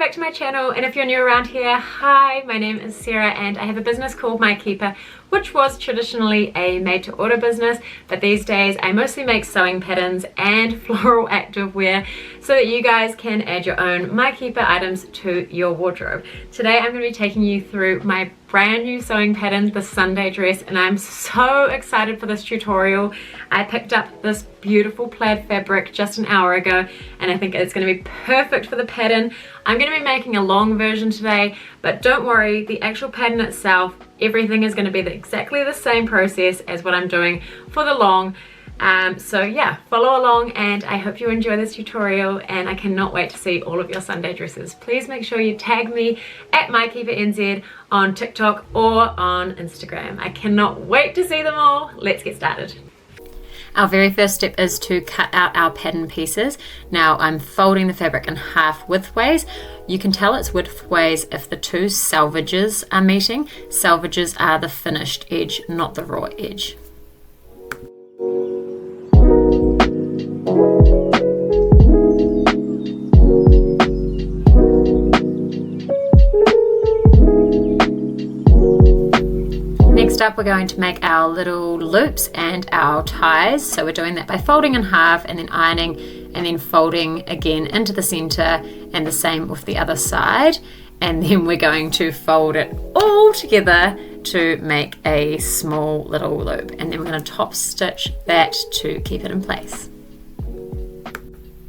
back to my channel, and if you're new around here, hi, my name is Sarah and I have a business called My Keeper, which was traditionally a made-to-order business, but these days I mostly make sewing patterns and floral activewear so that you guys can add your own My Keeper items to your wardrobe. Today I'm going to be taking you through my brand new sewing pattern, the Sundae dress, and I'm so excited for this tutorial. I picked up this beautiful plaid fabric just an hour ago and I think it's going to be perfect for the pattern. I'm going to be making a long version today, but don't worry, the actual pattern itself, everything is going to be exactly the same process as what I'm doing for the long. So yeah, follow along and I hope you enjoy this tutorial, and I cannot wait to see all of your Sundae dresses. Please make sure you tag me at MyKeeperNZ on TikTok or on Instagram. I cannot wait to see them all. Let's get started. Our very first step is to cut out our pattern pieces. Now I'm folding the fabric in half widthways. You can tell it's widthways if the two selvages are meeting. Selvages are the finished edge, not the raw edge. Next up, we're going to make our little loops and our ties. So we're doing that by folding in half and then ironing and then folding again into the center, and the same with the other side. And then we're going to fold it all together to make a small little loop. And then we're going to top stitch that to keep it in place.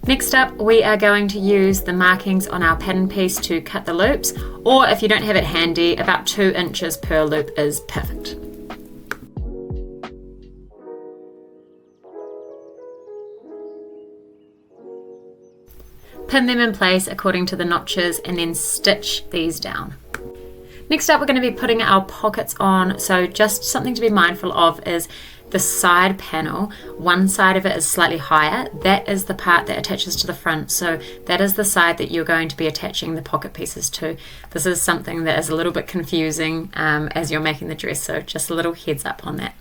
Next up, we are going to use the markings on our pattern piece to cut the loops, or if you don't have it handy, about 2 inches per loop is perfect. Pin them in place according to the notches and then stitch these down. Next up, we're going to be putting our pockets on, so just something to be mindful of is the side panel. One side of it is slightly higher. That is the part that attaches to the front, so that is the side that you're going to be attaching the pocket pieces to. This is something that is a little bit confusing as you're making the dress, so just a little heads up on that.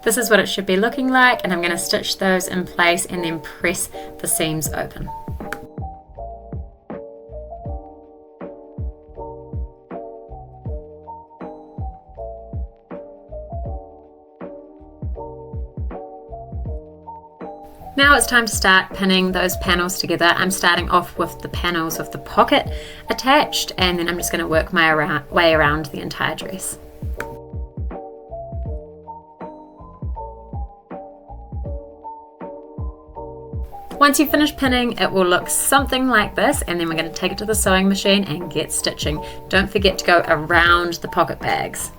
This is what it should be looking like, and I'm going to stitch those in place and then press the seams open. Now it's time to start pinning those panels together. I'm starting off with the panels with the pocket attached, and then I'm just going to work my way around the entire dress. Once you finish pinning, it will look something like this, and then we're going to take it to the sewing machine and get stitching. Don't forget to go around the pocket bags.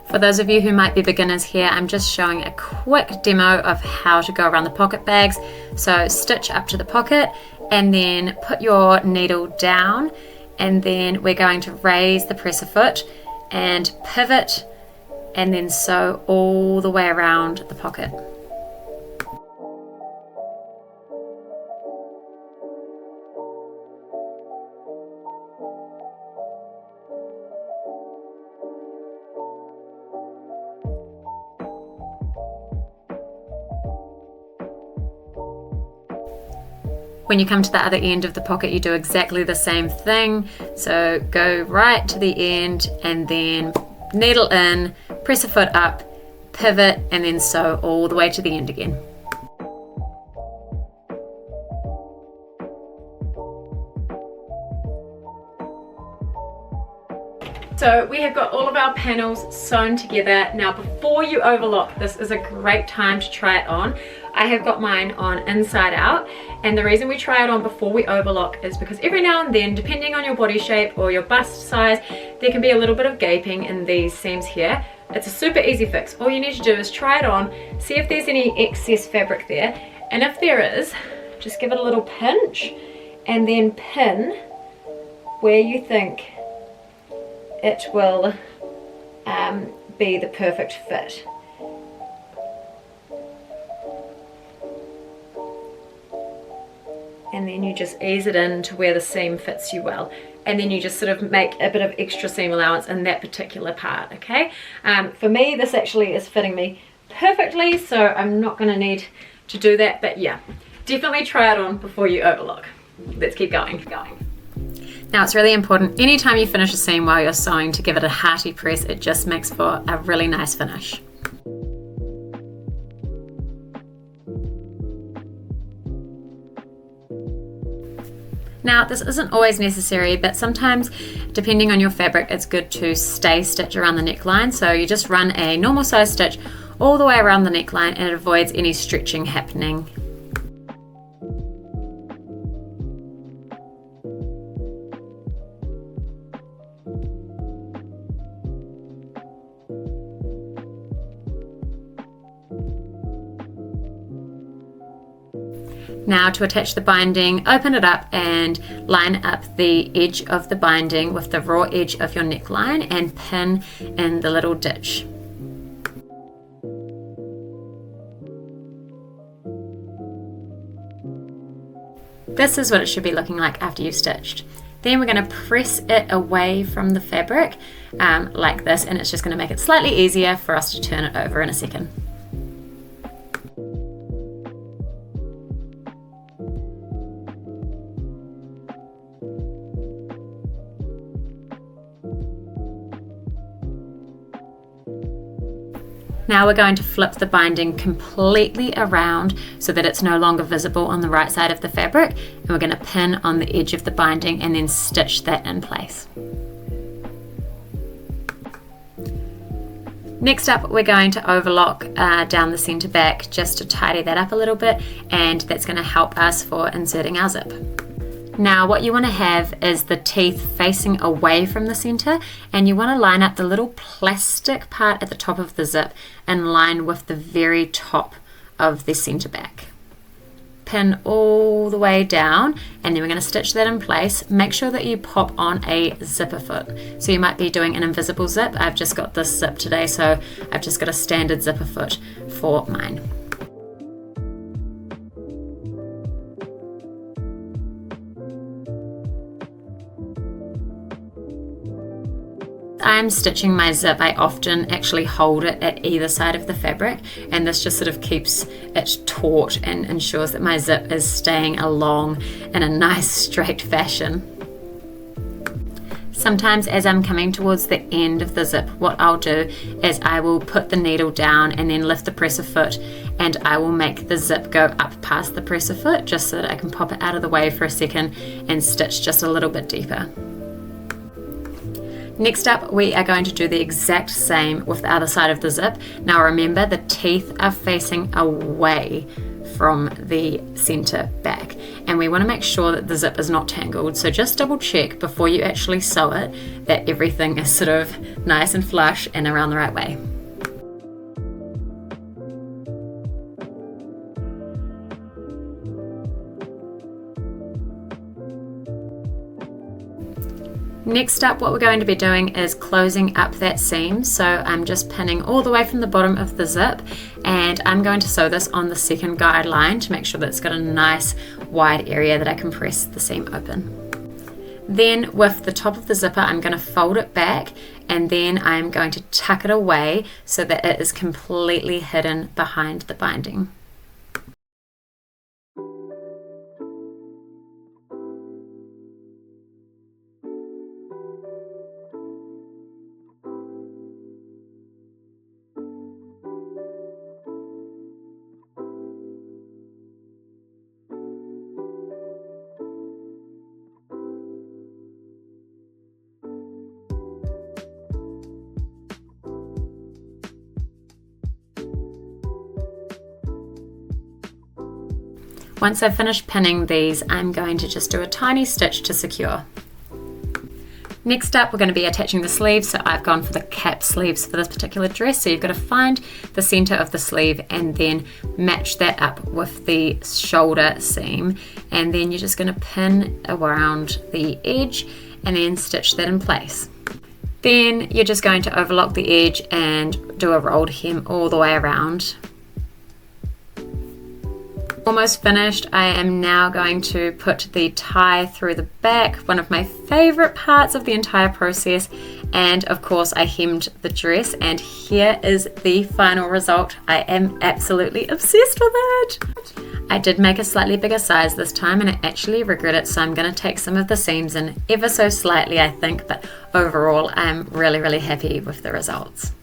For those of you who might be beginners here, I'm just showing a quick demo of how to go around the pocket bags. So stitch up to the pocket and then put your needle down, and then we're going to raise the presser foot and pivot and then sew all the way around the pocket. When you come to the other end of the pocket, you do exactly the same thing. So go right to the end and then needle in, press a foot up, pivot, and then sew all the way to the end again. So we have got all of our panels sewn together. Now before you overlock, this is a great time to try it on. I have got mine on inside out, and the reason we try it on before we overlock is because every now and then, depending on your body shape or your bust size, there can be a little bit of gaping in these seams here. It's a super easy fix. All you need to do is try it on, see if there's any excess fabric there, and if there is, just give it a little pinch and then pin where you think it will be the perfect fit. And then you just ease it in to where the seam fits you well. And then you just sort of make a bit of extra seam allowance in that particular part, okay? For me, this actually is fitting me perfectly, so I'm not gonna need to do that, but yeah, definitely try it on before you overlook. Let's keep going. Now it's really important, anytime you finish a seam while you're sewing, to give it a hearty press. It just makes for a really nice finish. Now this isn't always necessary, but sometimes depending on your fabric it's good to stay stitch around the neckline, so you just run a normal size stitch all the way around the neckline and it avoids any stretching happening. Now to attach the binding, open it up and line up the edge of the binding with the raw edge of your neckline and pin in the little ditch. This is what it should be looking like after you've stitched. Then we're going to press it away from the fabric like this, and it's just going to make it slightly easier for us to turn it over in a second. Now we're going to flip the binding completely around so that it's no longer visible on the right side of the fabric, and we're going to pin on the edge of the binding and then stitch that in place. Next up, we're going to overlock down the center back just to tidy that up a little bit, and that's going to help us for inserting our zip. Now what you want to have is the teeth facing away from the center, and you want to line up the little plastic part at the top of the zip in line with the very top of the center back. Pin all the way down, and then we're going to stitch that in place. Make sure that you pop on a zipper foot. So you might be doing an invisible zip. I've just got this zip today, so I've just got a standard zipper foot for mine. I'm stitching my zip, I often actually hold it at either side of the fabric, and this just sort of keeps it taut and ensures that my zip is staying along in a nice straight fashion. Sometimes as I'm coming towards the end of the zip, what I'll do is I will put the needle down and then lift the presser foot, and I will make the zip go up past the presser foot just so that I can pop it out of the way for a second and stitch just a little bit deeper. Next up, we are going to do the exact same with the other side of the zip. Now remember, the teeth are facing away from the center back, and we want to make sure that the zip is not tangled, so just double check before you actually sew it that everything is sort of nice and flush and around the right way. Next up, what we're going to be doing is closing up that seam. So I'm just pinning all the way from the bottom of the zip, and I'm going to sew this on the second guide line to make sure that it's got a nice wide area that I can press the seam open. Then with the top of the zipper, I'm going to fold it back, and then I'm going to tuck it away so that it is completely hidden behind the binding. Once I've finished pinning these, I'm going to just do a tiny stitch to secure. Next up, we're going to be attaching the sleeves, so I've gone for the cap sleeves for this particular dress. So you've got to find the center of the sleeve and then match that up with the shoulder seam, and then you're just going to pin around the edge and then stitch that in place. Then you're just going to overlock the edge and do a rolled hem all the way around. Almost finished. I am now going to put the tie through the back, one of my favorite parts of the entire process. And of course I hemmed the dress, and here is the final result. I am absolutely obsessed with it. I did make a slightly bigger size this time and I actually regret it, so I'm going to take some of the seams in ever so slightly, I think, but overall I'm really happy with the results.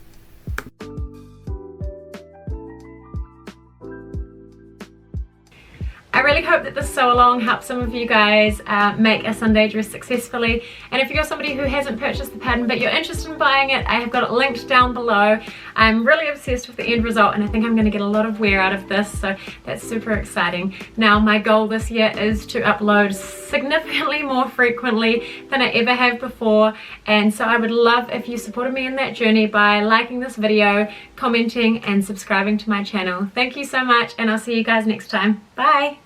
I really hope that this sew along helps some of you guys make a Sundae dress successfully. And if you're somebody who hasn't purchased the pattern but you're interested in buying it, I have got it linked down below. I'm really obsessed with the end result and I think I'm going to get a lot of wear out of this, so that's super exciting. Now my goal this year is to upload significantly more frequently than I ever have before, and so I would love if you supported me in that journey by liking this video, commenting and subscribing to my channel. Thank you so much, and I'll see you guys next time. Bye!